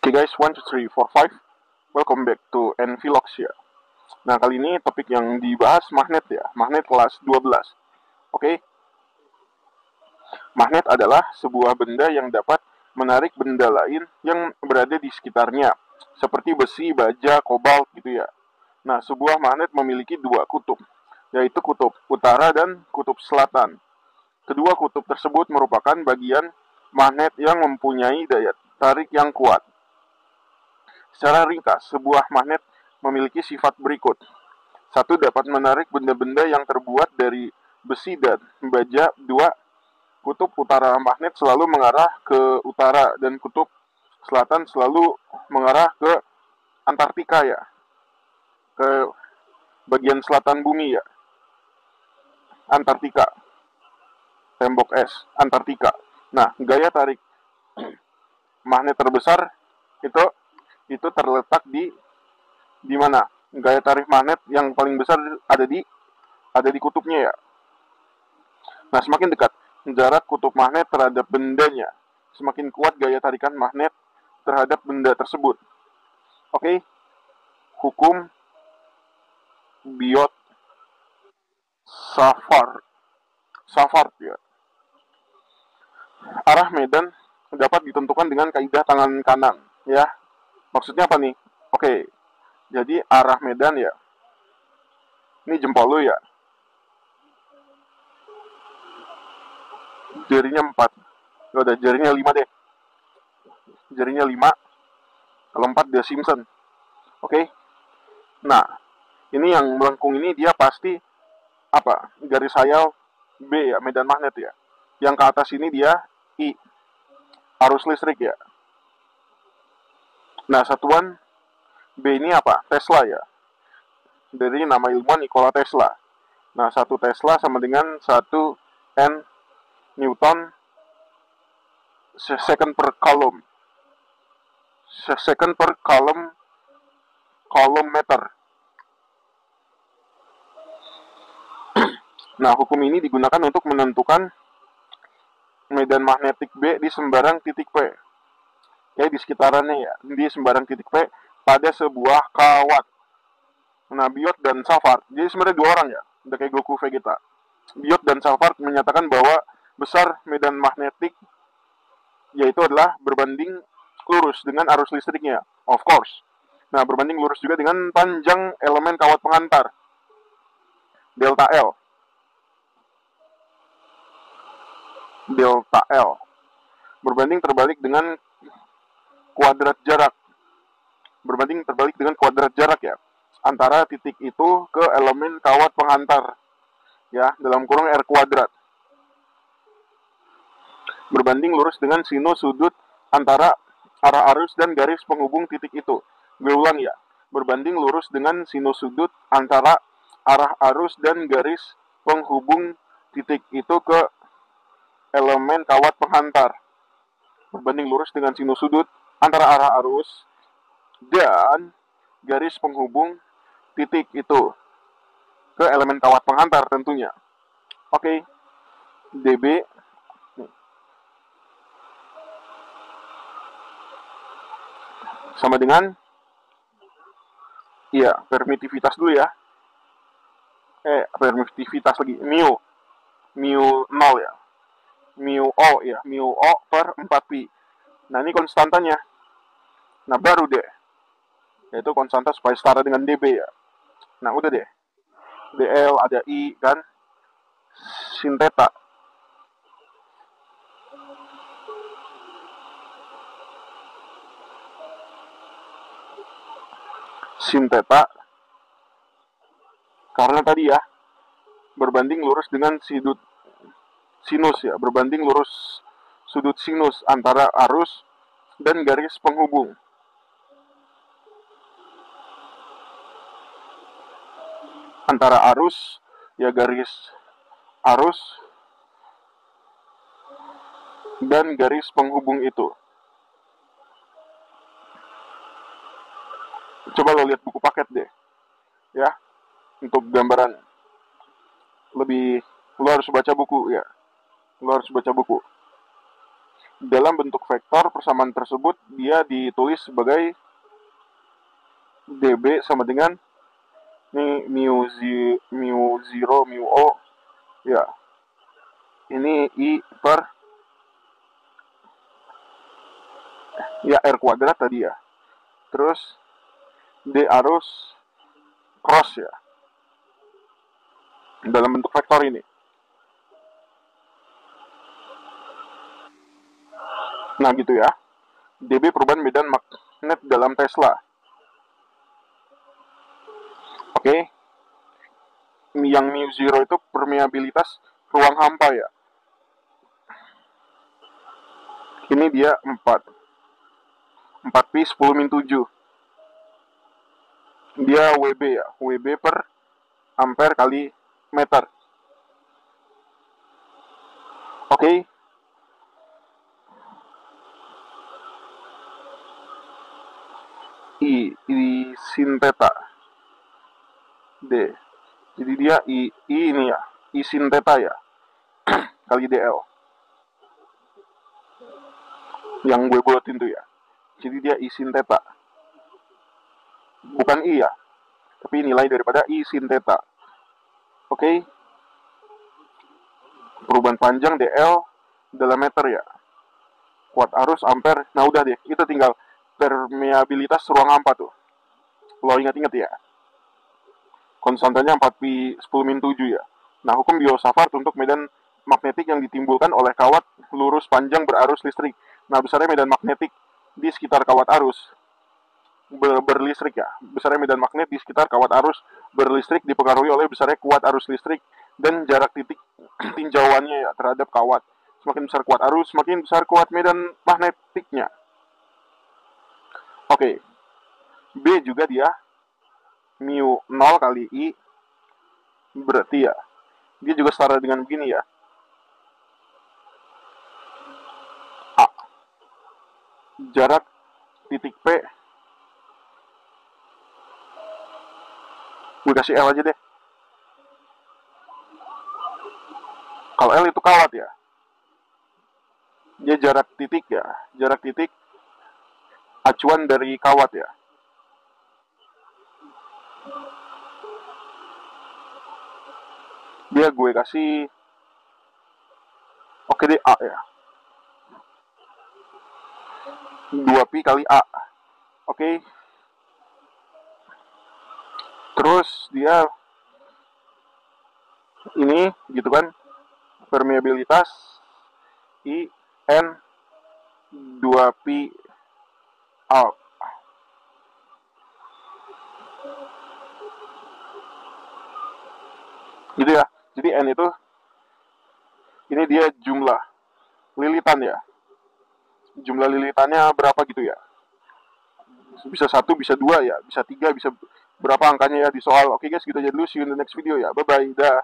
Oke guys, 1, 2, 3, 4, 5. Welcome back to NVlogs ya. Nah, kali ini topik yang dibahas magnet ya. Magnet kelas 12. Oke. Magnet adalah sebuah benda yang dapat menarik benda lain yang berada di sekitarnya, seperti besi, baja, kobalt gitu ya. Nah, sebuah magnet memiliki dua kutub, yaitu kutub utara dan kutub selatan. Kedua kutub tersebut merupakan bagian magnet yang mempunyai daya tarik yang kuat. Secara ringkas, sebuah magnet memiliki sifat berikut. Satu, dapat menarik benda-benda yang terbuat dari besi dan baja. Dua, kutub utara magnet selalu mengarah ke utara dan kutub selatan selalu mengarah ke Antartika ya. Ke bagian selatan bumi ya. Antartika. Tembok es, Antartika. Nah, gaya tarik magnet terbesar itu terletak di mana? Gaya tarik magnet yang paling besar ada di kutubnya ya. Nah, semakin dekat jarak kutub magnet terhadap bendanya, semakin kuat gaya tarikan magnet terhadap benda tersebut. Oke. Hukum Biot-Savart ya. Arah medan dapat ditentukan dengan kaidah tangan kanan ya. Maksudnya apa nih? Oke. Jadi arah medan ya. Ini jempol lu ya. Jarinya 4. Ya udah, jarinya 5 deh. Jarinya 5. Kalau 4 dia Simpson. Oke. Nah, ini yang melengkung ini dia pasti apa? Garis hayal B ya, medan magnet ya. Yang ke atas ini dia I, arus listrik ya. Nah, satuan B ini apa? Tesla ya. Dari nama ilmuwan Nikola Tesla. Nah, 1 Tesla sama dengan 1 N Newton second per coulomb. Second per coulomb meter. Nah, hukum ini digunakan untuk menentukan medan magnetik B di sembarang titik P. Ya, di sekitarannya ya, di sembarang titik P pada sebuah kawat. Nah, Biot dan Savart, jadi sebenarnya 2 orang ya, udah kayak Goku Vegeta. Biot dan Savart menyatakan bahwa besar medan magnetik yaitu adalah berbanding lurus dengan arus listriknya, of course. Nah, berbanding lurus juga dengan panjang elemen kawat pengantar, delta L. Berbanding terbalik dengan kuadrat jarak. Ya, antara titik itu ke elemen kawat pengantar. Ya, dalam kurung R kuadrat. Berbanding lurus dengan sinus sudut antara arah arus dan garis penghubung titik itu. Gue ulang ya. Berbanding lurus dengan sinus sudut antara arah arus dan garis penghubung titik itu ke elemen kawat penghantar. Berbanding lurus dengan sinus sudut antara arah arus dan garis penghubung titik itu ke elemen kawat penghantar tentunya. Oke. DB sama dengan permitivitas dulu ya. Permitivitas lagi. Mu 0 ya. Mu O per 4pi. Nah, ini konstantanya. Nah, baru deh, yaitu konstanta supaya setara dengan dB ya. Nah, udah deh. dl ada I kan, sin theta. Sin theta karena tadi ya berbanding lurus dengan sinus ya, berbanding lurus sudut sinus antara arus dan garis penghubung. Antara arus ya, garis arus dan garis penghubung itu. Coba lo lihat buku paket deh ya, untuk gambaran lebih. Lo harus baca buku ya, lo harus baca buku. dalam bentuk vektor persamaan tersebut dia ditulis sebagai dB sama dengan ini mu 0 mu o ya, ini I per ya R kuadrat tadi ya, terus D arus cross ya, dalam bentuk vektor ini. Nah gitu ya, dB perubahan medan magnet dalam Tesla. Oke, yang mu 0 itu permeabilitas ruang hampa ya. Ini dia 4 pi 10 min 7. Dia WB ya, WB per ampere kali meter. Oke. I sin theta D. Jadi dia I ini ya, I sin theta ya, kali DL. Yang gue buatin tuh ya. Jadi dia I sin theta. Bukan I ya, tapi nilai daripada I sin theta. Oke. Perubahan panjang DL dalam meter ya. Kuat arus ampere. Nah udah deh, itu tinggal permeabilitas ruang hampa tuh. Lo ingat-ingat ya. Konstantanya 4 pi 10 min 7 ya. Nah, hukum Biot-Savart untuk medan magnetik yang ditimbulkan oleh kawat lurus panjang berarus listrik. Nah, besarnya medan magnetik di sekitar kawat arus berlistrik ya. Besarnya medan magnet di sekitar kawat arus berlistrik dipengaruhi oleh besarnya kuat arus listrik dan jarak titik tinjauannya ya terhadap kawat. Semakin besar kuat arus, semakin besar kuat medan magnetiknya. Oke. B juga dia mu 0 kali I, berarti ya dia juga setara dengan begini ya, A, jarak titik P, gue kasih L aja deh. Kalau L itu kawat ya, dia jarak titik ya, jarak titik acuan dari kawat ya. Dia gue kasih oke deh A ya, 2 pi kali A. Oke. Terus dia ini gitu kan, permeabilitas I N 2 pi A. Gitu ya. Jadi N itu ini dia jumlah lilitan ya. Jumlah lilitannya berapa gitu ya. Bisa 1, bisa 2 ya, bisa 3, bisa berapa angkanya ya di soal. Oke guys, gitu aja dulu. See you in the next video ya. Bye bye. Dah.